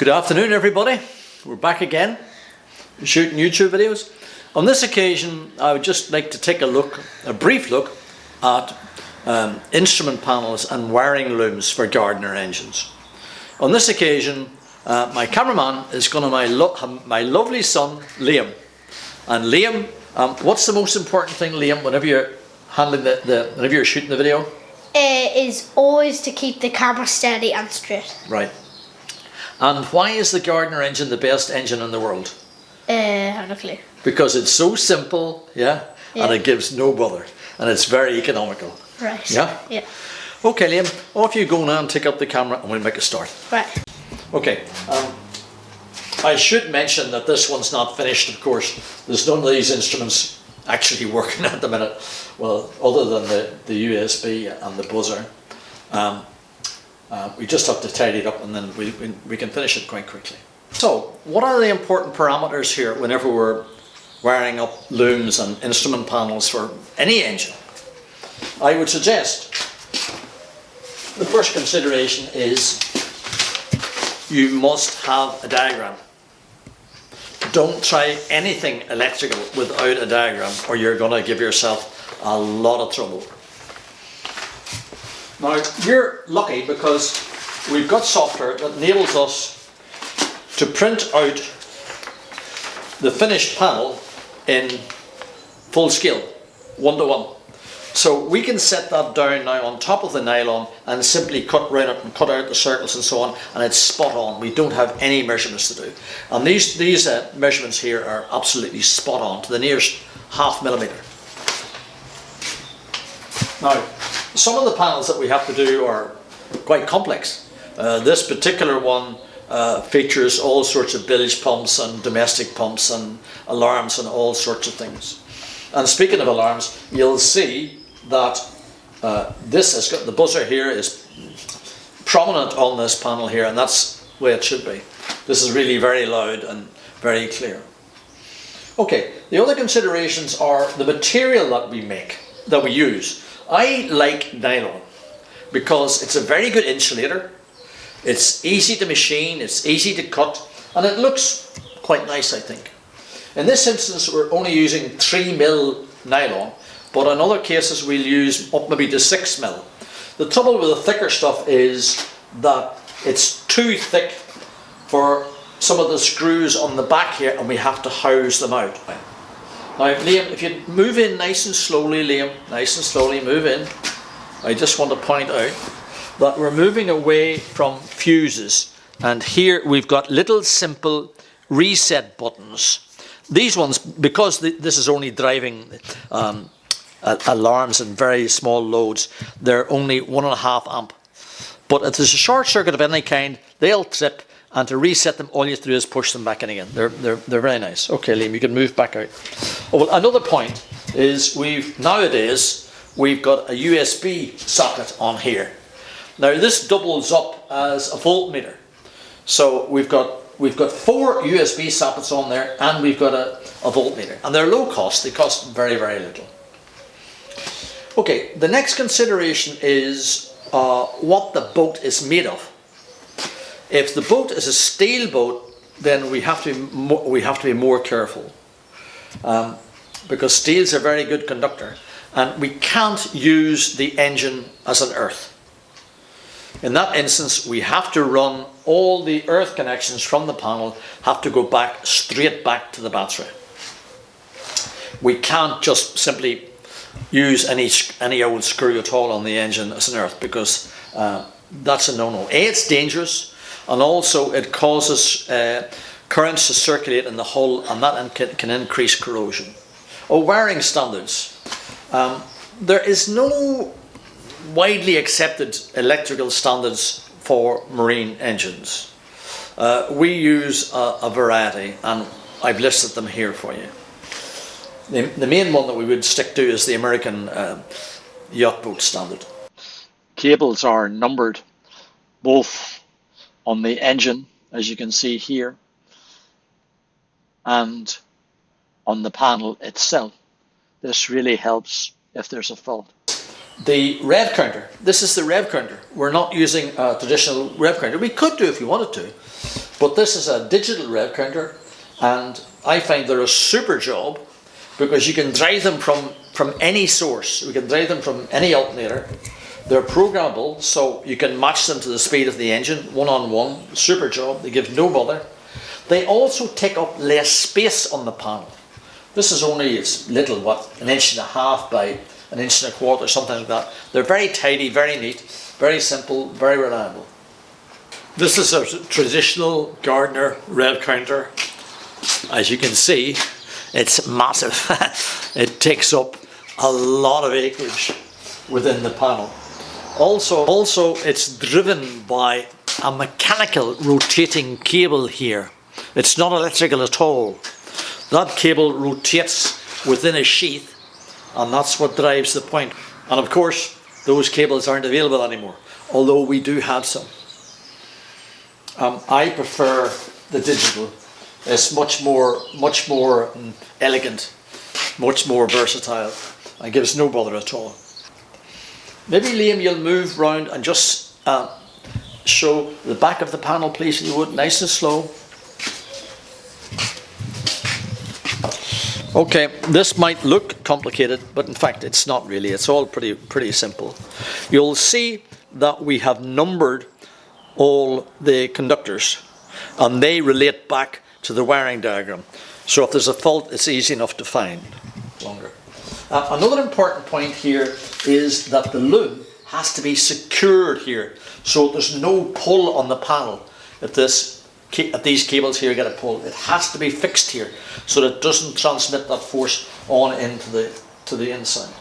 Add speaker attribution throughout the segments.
Speaker 1: Good afternoon, everybody. We're back again shooting YouTube videos. On this occasion I would just like to take a brief look at instrument panels and wiring looms for Gardner engines. On this occasion my cameraman is going to my lovely son Liam. And Liam, what's the most important thing, Liam, whenever you're handling whenever you're shooting the video?
Speaker 2: Is always to keep the camera steady and straight.
Speaker 1: Right. And why is the Gardner engine the best engine in the world?
Speaker 2: I have no clue.
Speaker 1: Because it's so simple, yeah, and it gives no bother, and it's very economical.
Speaker 2: Right.
Speaker 1: Yeah?
Speaker 2: Yeah.
Speaker 1: Okay, Liam, off you go now and take up the camera and we'll make a start.
Speaker 2: Right.
Speaker 1: Okay, I should mention that this one's not finished, of course. There's none of these instruments actually working at the minute, well, other than the USB and the buzzer. We just have to tidy it up and then we can finish it quite quickly. So, what are the important parameters here whenever we're wiring up looms and instrument panels for any engine? I would suggest the first consideration is you must have a diagram. Don't try anything electrical without a diagram or you're going to give yourself a lot of trouble. Now, you're lucky because we've got software that enables us to print out the finished panel in full scale, 1:1. So we can set that down now on top of the nylon and simply cut round it and cut out the circles and so on, and it's spot on. We don't have any measurements to do. And these measurements here are absolutely spot on to the nearest ½ millimeter. Now, some of the panels that we have to do are quite complex. This particular one features all sorts of bilge pumps and domestic pumps and alarms and all sorts of things. And speaking of alarms, you'll see that this has got the buzzer here is prominent on this panel here, and that's the way it should be. This is really very loud and very clear. Okay, the other considerations are the material that we use. I like nylon because it's a very good insulator, it's easy to machine, it's easy to cut, and it looks quite nice, I think. In this instance we're only using 3mm nylon, but in other cases we'll use up maybe to 6mm. The trouble with the thicker stuff is that it's too thick for some of the screws on the back here and we have to house them out. Now, Liam, if you move in nice and slowly, Liam, nice and slowly, move in. I just want to point out that we're moving away from fuses, and here we've got little simple reset buttons. These ones, because this is only driving alarms and very small loads, they're only 1.5 amp. But if there's a short circuit of any kind, they'll trip, and to reset them, all you have to do is push them back in again. They're very nice. Okay, Liam, you can move back out. Oh, well, another point is nowadays we've got a USB socket on here. Now this doubles up as a voltmeter. So we've got 4 USB sockets on there, and we've got a voltmeter, and they're low cost. They cost very, very little. Okay, the next consideration is what the boat is made of. If the boat is a steel boat, then we have to be more careful, because steel's a very good conductor, and we can't use the engine as an earth. In that instance, we have to run all the earth connections from the panel have to go straight back to the battery. We can't just simply use any old screw at all on the engine as an earth, because that's a no-no. A, it's dangerous, and also it causes currents to circulate in the hull, and that can increase corrosion. Oh, wiring standards. There is no widely accepted electrical standards for marine engines. We use a variety, and I've listed them here for you. The main one that we would stick to is the American yacht boat standard. Cables are numbered both on the engine, as you can see here, and on the panel itself. This really helps if there's a fault. The rev counter. This is the rev counter. We're not using a traditional rev counter. We could do if we wanted to, But this is a digital rev counter, and I find they're a super job because you can drive them from any source. We can drive them from any alternator. They're programmable, so you can match them to the speed of the engine, one-on-one. Super job. They give no bother. They also take up less space on the panel. This is only, it's little, what, 1.5 inches by 1.25 inches, something like that. They're very tidy, very neat, very simple, very reliable. This is a traditional Gardner rev counter. As you can see, it's massive. It takes up a lot of acreage within the panel. Also, it's driven by a mechanical rotating cable here. It's not electrical at all. That cable rotates within a sheath, and that's what drives the point. And of course, those cables aren't available anymore, although we do have some. I prefer the digital. It's much more elegant, much more versatile, and gives no bother at all. Maybe Liam, you'll move round and just show the back of the panel, please, if you would, nice and slow. Okay, this might look complicated, but in fact it's not really. It's all pretty simple. You'll see that we have numbered all the conductors, and they relate back to the wiring diagram. So if there's a fault, it's easy enough to find. Longer. Another important point here is that the loom has to be secured here, so there's no pull on the panel. If these cables here get a pull, it has to be fixed here so that it doesn't transmit that force on into the inside.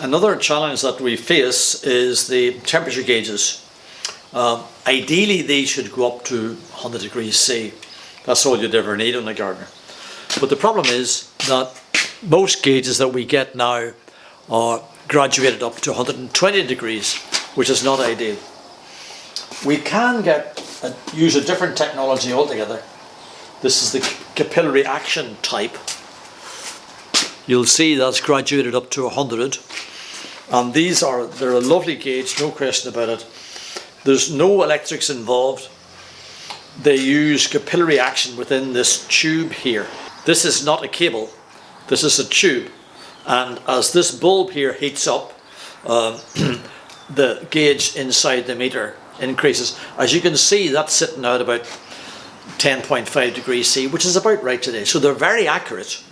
Speaker 1: Another challenge that we face is the temperature gauges. Ideally, they should go up to 100 degrees C. That's all you'd ever need on a Gardner. But the problem is that most gauges that we get now are graduated up to 120 degrees, which is not ideal. We can use a different technology altogether. This is the capillary action type. You'll see that's graduated up to 100, and they're a lovely gauge, no question about it. There's no electrics involved. They use capillary action within this tube here. This is not a cable, this is a tube, and as this bulb here heats up, the gauge inside the meter increases. As you can see, that's sitting out about 10.5 degrees C, which is about right today. So they're very accurate.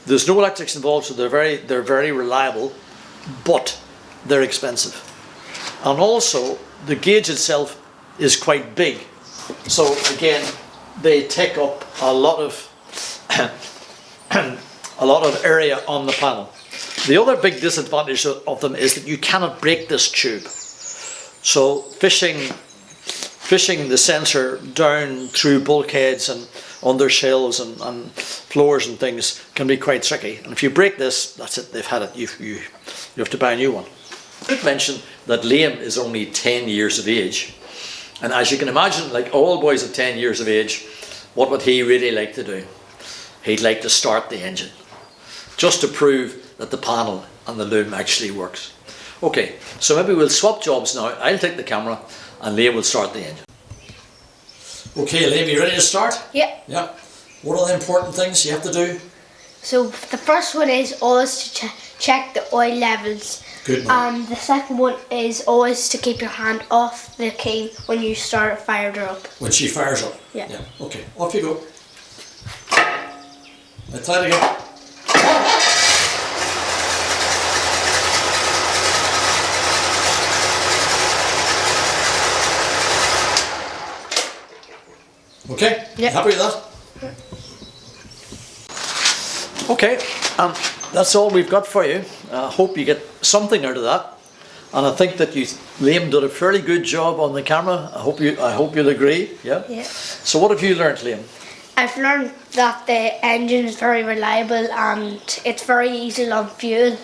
Speaker 1: There's no electrics involved, so they're very reliable, but they're expensive. And also, the gauge itself is quite big. So again, they take up a lot of area on the panel. The other big disadvantage of them is that you cannot break this tube. So fishing the sensor down through bulkheads and under shelves and floors and things can be quite tricky. And if you break this, that's it, they've had it. You have to buy a new one. I should mention that Liam is only 10 years of age. And as you can imagine, like all boys of 10 years of age, what would he really like to do? He'd like to start the engine, just to prove that the panel and the loom actually works. Okay, so maybe we'll swap jobs now. I'll take the camera and Liam will start the engine. Okay, Liam, you ready to start?
Speaker 2: Yeah.
Speaker 1: Yeah. What are the important things you have to do?
Speaker 2: So the first one is always to check the oil levels.
Speaker 1: Good man.
Speaker 2: And the second one is always to keep your hand off the key when you start fired her up.
Speaker 1: When she fires up?
Speaker 2: Yeah.
Speaker 1: Okay, off you go. Let's try it again. Okay,
Speaker 2: yeah.
Speaker 1: Happy with that? Okay, that's all we've got for you. I hope you get something out of that. And I think that Liam did a fairly good job on the camera. I hope you'll agree. Yeah?
Speaker 2: Yeah.
Speaker 1: So what have you learnt, Liam?
Speaker 2: I've learned that the engine is very reliable and it's very easy on fuel.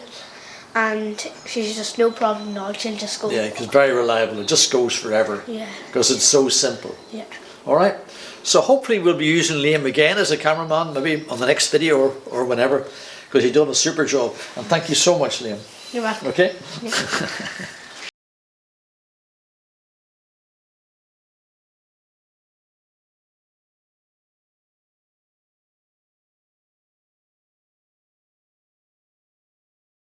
Speaker 2: And she's just no problem at all. She'll just go.
Speaker 1: Yeah, it's very reliable. It just goes forever.
Speaker 2: Yeah.
Speaker 1: Because it's so simple.
Speaker 2: Yeah.
Speaker 1: All right. So hopefully we'll be using Liam again as a cameraman, maybe on the next video or whenever, because you've done a super job. And thank you so much, Liam.
Speaker 2: You're welcome.
Speaker 1: Okay?
Speaker 2: Yeah.